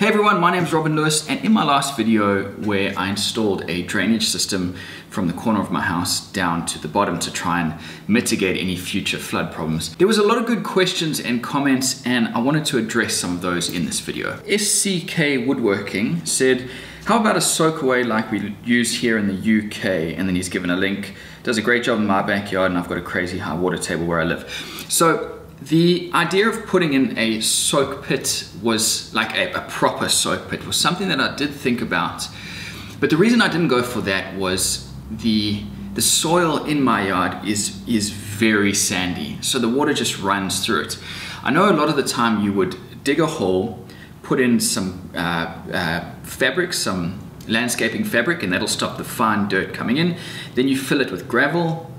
Hey everyone, my name is Robin Lewis, and in my last video where I installed a drainage system from the corner of my house down to the bottom to try and mitigate any future flood problems, there was a lot of good questions and comments, and I wanted to address some of those in this video. SCK Woodworking said, how about a soakaway like we use here in the UK? And then he's given a link. Does a great job in my backyard, and I've got a crazy high water table where I live. So the idea of putting in a soak pit was like a proper soak pit was something that I did think about. But the reason I didn't go for that was the soil in my yard is very sandy. So the water just runs through it. I know a lot of the time you would dig a hole, put in some fabric, some landscaping fabric, and that'll stop the fine dirt coming in. Then you fill it with gravel,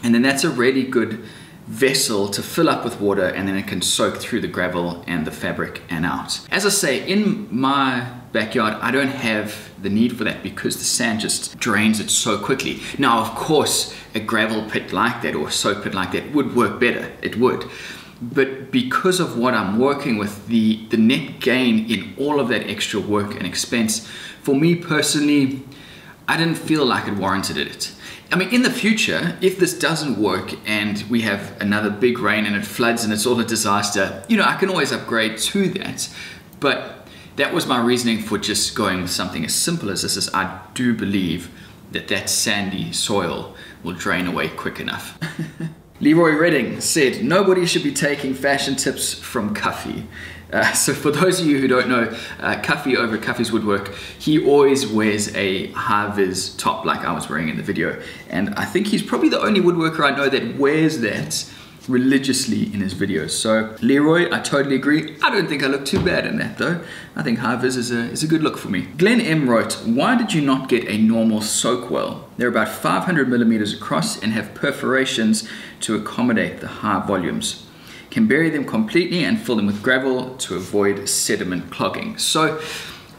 and then that's a really good vessel to fill up with water, and then it can soak through the gravel and the fabric and out. As I say, in my backyard, I don't have the need for that because the sand just drains it so quickly. Now, of course, a gravel pit like that or a soak pit like that would work better. It would. But because of what I'm working with, the net gain in all of that extra work and expense, for me personally, I didn't feel like it warranted it. I mean, in the future, if this doesn't work and we have another big rain and it floods and it's all a disaster, you know, I can always upgrade to that. But that was my reasoning for just going with something as simple as this. Is I do believe that sandy soil will drain away quick enough. Leroy Redding said, nobody should be taking fashion tips from Cuffy. So for those of you who don't know, Cuffy over at Cuffy's Woodwork, he always wears a high-vis top like I was wearing in the video. And I think he's probably the only woodworker I know that wears that religiously in his videos. So Leroy, I totally agree. I don't think I look too bad in that though. I think high-vis is a good look for me. Glenn M wrote, why did you not get a normal soak well? They're about 500 millimeters across and have perforations to accommodate the high volumes. Can bury them completely and fill them with gravel to avoid sediment clogging. So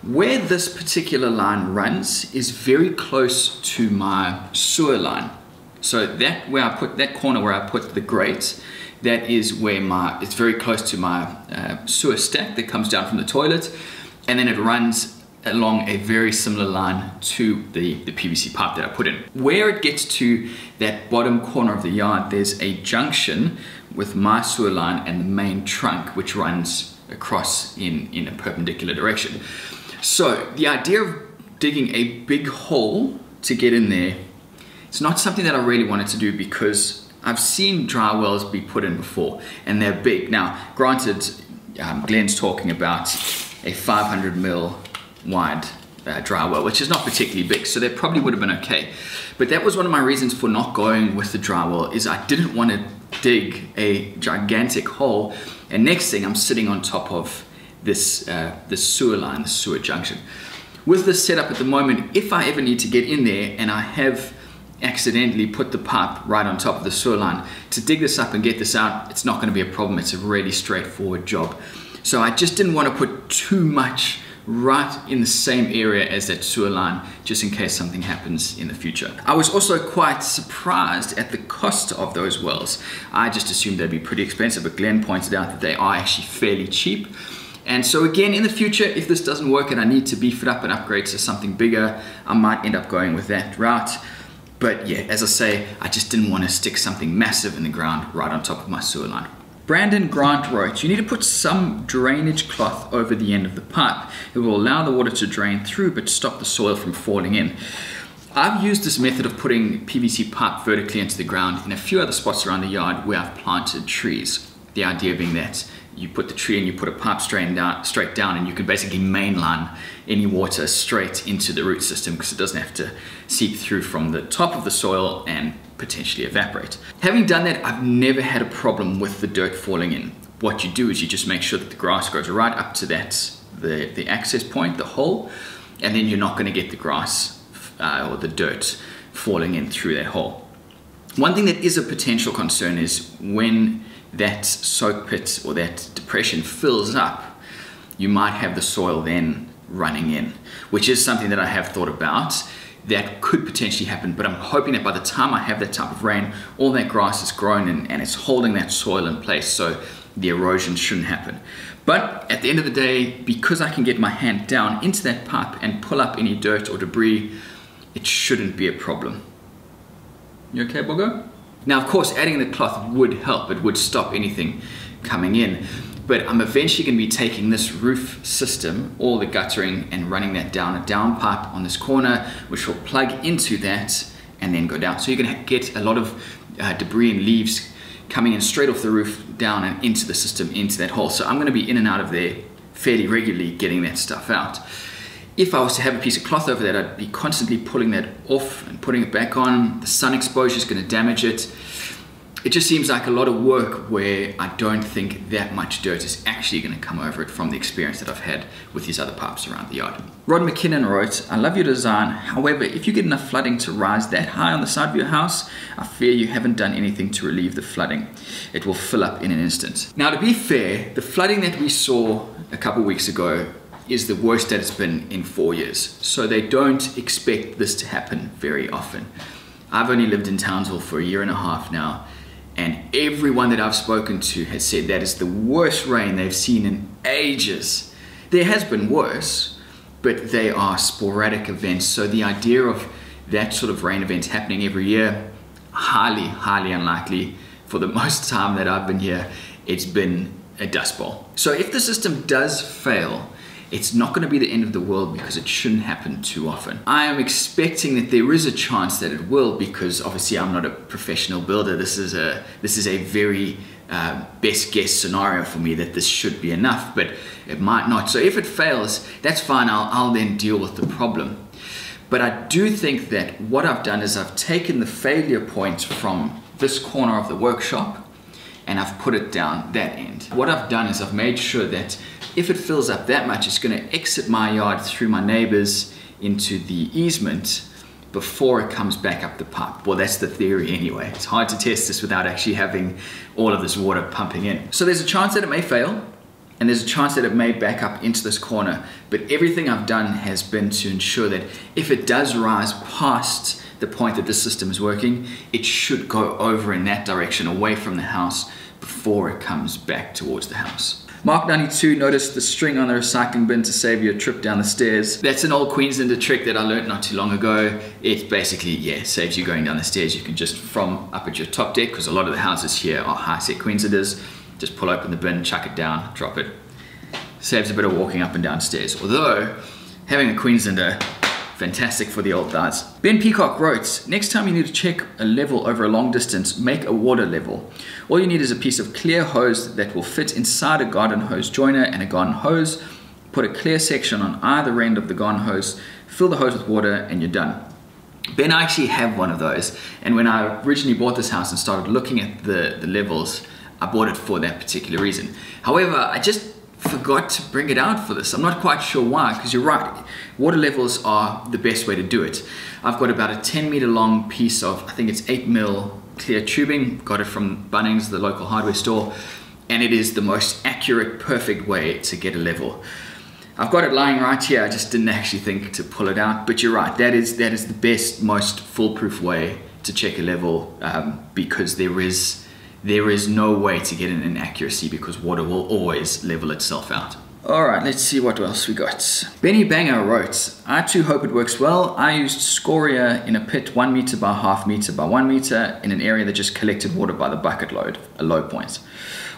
where this particular line runs is very close to my sewer line. So that where I put that corner where I put the grate, that is where it's very close to my sewer stack that comes down from the toilet, and then it runs along a very similar line to the PVC pipe that I put in. Where it gets to that bottom corner of the yard, there's a junction with my sewer line and the main trunk, which runs across in a perpendicular direction. So the idea of digging a big hole to get in there, it's not something that I really wanted to do because I've seen dry wells be put in before and they're big. Now, granted, Glenn's talking about a 500 mil wide dry well, which is not particularly big, so that probably would have been okay. But that was one of my reasons for not going with the dry well, is I didn't want to dig a gigantic hole, and next thing I'm sitting on top of this sewer line, the sewer junction. With this setup at the moment, if I ever need to get in there and I have accidentally put the pipe right on top of the sewer line, to dig this up and get this out, it's not going to be a problem. It's a really straightforward job. So I just didn't want to put too much right in the same area as that sewer line, just in case something happens in the future. I was also quite surprised at the cost of those wells. I just assumed they'd be pretty expensive, but Glenn pointed out that they are actually fairly cheap. And so again, in the future, if this doesn't work and I need to beef it up and upgrade to something bigger, I might end up going with that route. But yeah, as I say, I just didn't want to stick something massive in the ground right on top of my sewer line. Brandon Grant wrote, you need to put some drainage cloth over the end of the pipe. It will allow the water to drain through but stop the soil from falling in. I've used this method of putting PVC pipe vertically into the ground in a few other spots around the yard where I've planted trees. The idea being that you put the tree and you put a pipe straight down, and you can basically mainline any water straight into the root system because it doesn't have to seep through from the top of the soil and potentially evaporate. Having done that, I've never had a problem with the dirt falling in. What you do is you just make sure that the grass grows right up to the access point, the hole, and then you're not going to get the grass or the dirt falling in through that hole. One thing that is a potential concern is when that soak pit or that depression fills up, you might have the soil then running in, which is something that I have thought about. That could potentially happen, but I'm hoping that by the time I have that type of rain, all that grass is grown and it's holding that soil in place, so the erosion shouldn't happen. But at the end of the day, because I can get my hand down into that pipe and pull up any dirt or debris, it shouldn't be a problem. You okay, Bogo? Now, of course, adding the cloth would help. It would stop anything coming in. But I'm eventually going to be taking this roof system, all the guttering, and running that down a down pipe on this corner, which will plug into that and then go down. So you're going to get a lot of debris and leaves coming in straight off the roof, down and into the system, into that hole. So I'm going to be in and out of there fairly regularly, getting that stuff out. If I was to have a piece of cloth over that, I'd be constantly pulling that off and putting it back on. The sun exposure is going to damage it. It just seems like a lot of work where I don't think that much dirt is actually going to come over it from the experience that I've had with these other pipes around the yard. Rod McKinnon wrote, I love your design. However, if you get enough flooding to rise that high on the side of your house, I fear you haven't done anything to relieve the flooding. It will fill up in an instant. Now, to be fair, the flooding that we saw a couple weeks ago is the worst that it's been in 4 years. So they don't expect this to happen very often. I've only lived in Townsville for a year and a half now, and everyone that I've spoken to has said that is the worst rain they've seen in ages. There has been worse, but they are sporadic events. So the idea of that sort of rain event happening every year, highly, highly unlikely. For the most time that I've been here, it's been a dust bowl. So if the system does fail, it's not going to be the end of the world because it shouldn't happen too often. I am expecting that there is a chance that it will, because obviously I'm not a professional builder. This is a very best guess scenario for me that this should be enough, but it might not. So if it fails, that's fine. I'll then deal with the problem. But I do think that what I've done is I've taken the failure point from this corner of the workshop and I've put it down that end. What I've done is I've made sure that if it fills up that much, it's going to exit my yard through my neighbors into the easement before it comes back up the pipe. Well, that's the theory anyway. It's hard to test this without actually having all of this water pumping in. So there's a chance that it may fail, and there's a chance that it may back up into this corner. But everything I've done has been to ensure that if it does rise past the point that this system is working, it should go over in that direction, away from the house, before it comes back towards the house. Mark92 noticed the string on the recycling bin to save you a trip down the stairs. That's an old Queenslander trick that I learned not too long ago. It basically, yeah, saves you going down the stairs. You can just, from up at your top deck, because a lot of the houses here are high-set Queenslanders, just pull open the bin, chuck it down, drop it. Saves a bit of walking up and down stairs. Although, having a Queenslander, fantastic for the old guys. Ben Peacock wrote, next time you need to check a level over a long distance, make a water level. All you need is a piece of clear hose that will fit inside a garden hose joiner and a garden hose. Put a clear section on either end of the garden hose, fill the hose with water, and you're done. Ben, I actually have one of those, and when I originally bought this house and started looking at the levels, I bought it for that particular reason. However, I just forgot to bring it out for this. I'm not quite sure why, because you're right, water levels are the best way to do it. I've got about a 10-meter long piece of, I think it's 8mm clear tubing, got it from Bunnings, the local hardware store, and it is the most accurate, perfect way to get a level. I've got it lying right here, I just didn't actually think to pull it out, but you're right, that is the best, most foolproof way to check a level, because there is no way to get an inaccuracy, because water will always level itself out. Alright, let's see what else we got. Benny Banger wrote, I too hope it works well. I used scoria in a pit 1 meter by half meter by 1 meter in an area that just collected water by the bucket load, a low point.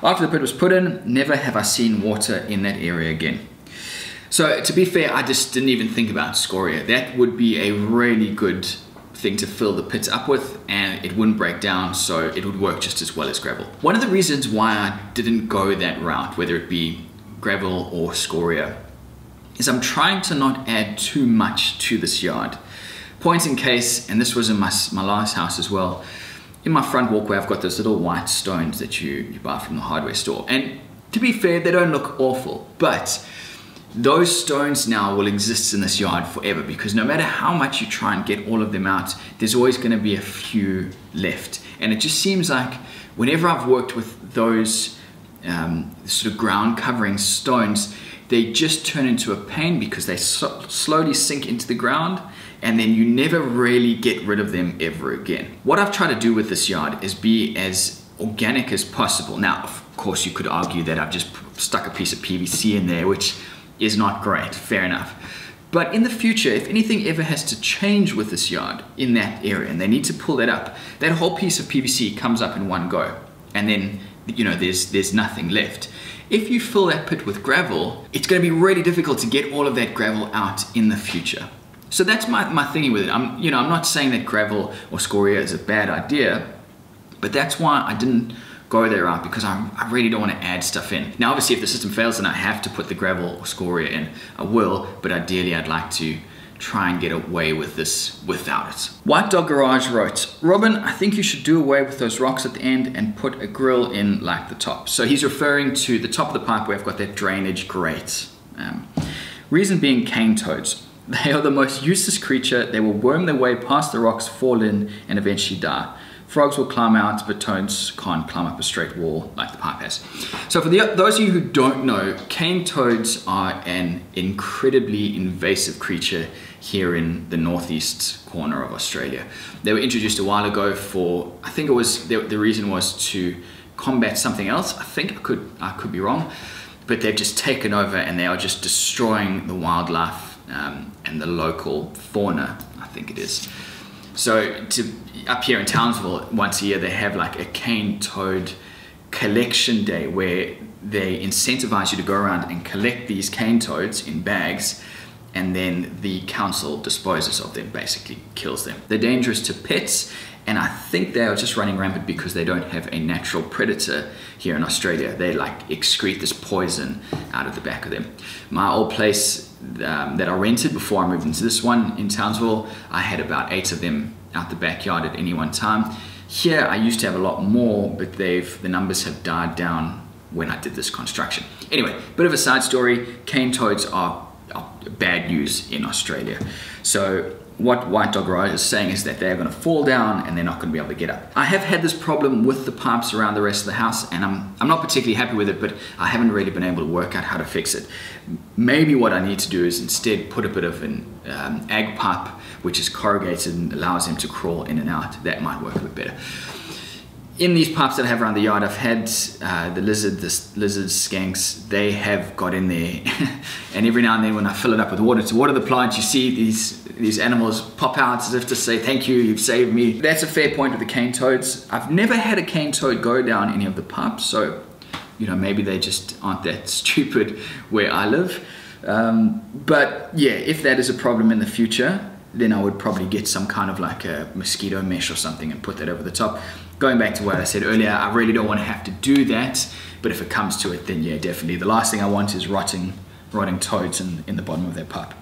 After the pit was put in, never have I seen water in that area again. So to be fair, I just didn't even think about scoria. That would be a really good thing to fill the pits up with, and it wouldn't break down, so it would work just as well as gravel. One of the reasons why I didn't go that route, whether it be gravel or scoria, is I'm trying to not add too much to this yard. Point in case, and this was in my last house as well, in my front walkway I've got those little white stones that you buy from the hardware store, and to be fair, they don't look awful, but those stones now will exist in this yard forever, because no matter how much you try and get all of them out, there's always going to be a few left. And it just seems like whenever I've worked with those sort of ground covering stones, they just turn into a pain because they slowly sink into the ground, and then you never really get rid of them ever again. What I've tried to do with this yard is be as organic as possible. Now, of course, you could argue that I've just stuck a piece of PVC in there, which is not great, fair enough. But in the future, if anything ever has to change with this yard in that area and they need to pull that up, that whole piece of PVC comes up in one go. And then, you know, there's nothing left. If you fill that pit with gravel, it's going to be really difficult to get all of that gravel out in the future. So that's my thinking with it. I'm not saying that gravel or scoria is a bad idea, but that's why I didn't go there out, because I really don't want to add stuff in. Now, obviously, if the system fails and I have to put the gravel or scoria in, I will, but ideally I'd like to try and get away with this without it. White Dog Garage wrote, Robin, I think you should do away with those rocks at the end and put a grill in like the top. So he's referring to the top of the pipe where I've got that drainage grate. Reason being cane toads. They are the most useless creature. They will worm their way past the rocks, fall in, and eventually die. Frogs will climb out, but toads can't climb up a straight wall like the pipe has. So for those of you who don't know, cane toads are an incredibly invasive creature here in the northeast corner of Australia. They were introduced a while ago for, I think it was, the reason was to combat something else. I think I could be wrong, but they've just taken over and they are just destroying the wildlife and the local fauna, I think it is. So up here in Townsville, once a year they have like a cane toad collection day where they incentivize you to go around and collect these cane toads in bags, and then the council disposes of them, basically kills them. They're dangerous to pets, and I think they are just running rampant because they don't have a natural predator here in Australia. They like excrete this poison out of the back of them. My old place that I rented before I moved into this one in Townsville, I had about 8 of them out the backyard at any one time. Here I used to have a lot more, but the numbers have died down when I did this construction. Anyway, bit of a side story, cane toads are bad news in Australia. So what White Dog Garage is saying is that they're going to fall down and they're not going to be able to get up. I have had this problem with the pipes around the rest of the house, and I'm not particularly happy with it, but I haven't really been able to work out how to fix it. Maybe what I need to do is instead put a bit of an ag pipe, which is corrugated and allows them to crawl in and out. That might work a bit better. In these pipes that I have around the yard, I've had the lizard skanks. They have got in there, and every now and then when I fill it up with water to water the plant, you see these animals pop out as if to say, thank you, you've saved me. That's a fair point with the cane toads. I've never had a cane toad go down any of the pipes, so you know, maybe they just aren't that stupid where I live. But yeah, if that is a problem in the future, then I would probably get some kind of like a mosquito mesh or something and put that over the top. Going back to what I said earlier, I really don't want to have to do that, but if it comes to it, then yeah, definitely. The last thing I want is rotting toads in the bottom of that pipe.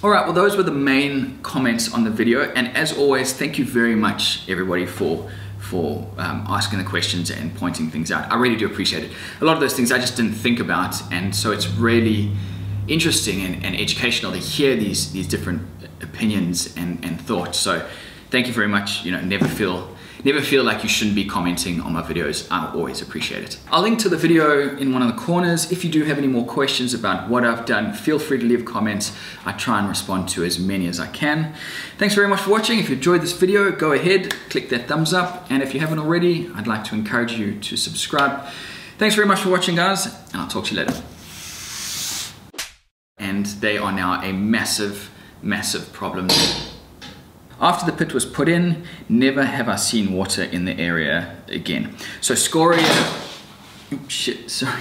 All right, well, those were the main comments on the video, and as always, thank you very much, everybody, for asking the questions and pointing things out. I really do appreciate it. A lot of those things I just didn't think about, and so it's really interesting and educational to hear these different opinions and thoughts. So thank you very much. You know, never feel like you shouldn't be commenting on my videos. I always appreciate it. I'll link to the video in one of the corners. If you do have any more questions about what I've done, feel free to leave comments. I try and respond to as many as I can. Thanks very much for watching. If you enjoyed this video, go ahead, click that thumbs up. And if you haven't already, I'd like to encourage you to subscribe. Thanks very much for watching, guys, and I'll talk to you later. And they are now a massive, massive problem. After the pit was put in, never have I seen water in the area again. So scoria, oops, shit, sorry.